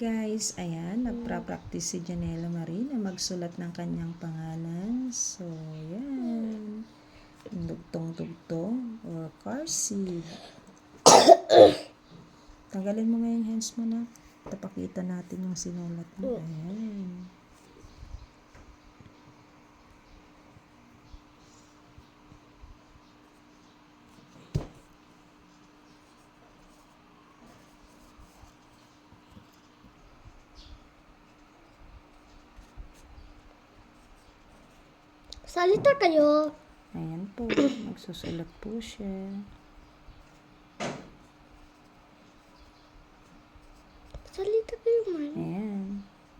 guys, ayan, nagpra-practice si Janela Marie na magsulat ng kanyang pangalan. So, ayan. Dugtong-dugtong or car seat. Tagalin mo nga yung hands mo na. Tapakita natin yung sinulat mo. Ayan. Salita kayo. Ayan po, magsusulat po siya. Salita kayo man. Ayan.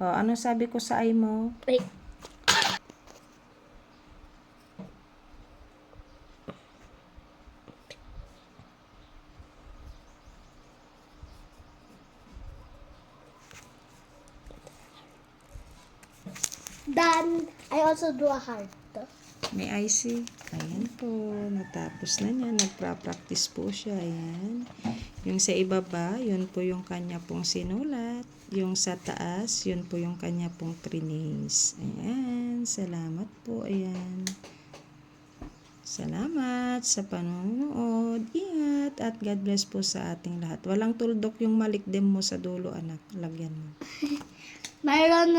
O, ano sabi ko sa ay mo? Ay. Then, I also do a heart. May IC. Ayan po. Natapos na niya. Nagpa-practice po siya. Ayan. Yung sa ibaba, yun po yung kanya pong sinulat. Yung sa taas, yun po yung kanya pong trinace. Ayan. Salamat po. Ayan. Salamat sa panonood. Ingat at God bless po sa ating lahat. Walang tuldok yung malikdim mo sa dulo, anak. Lagyan mo. Mayroon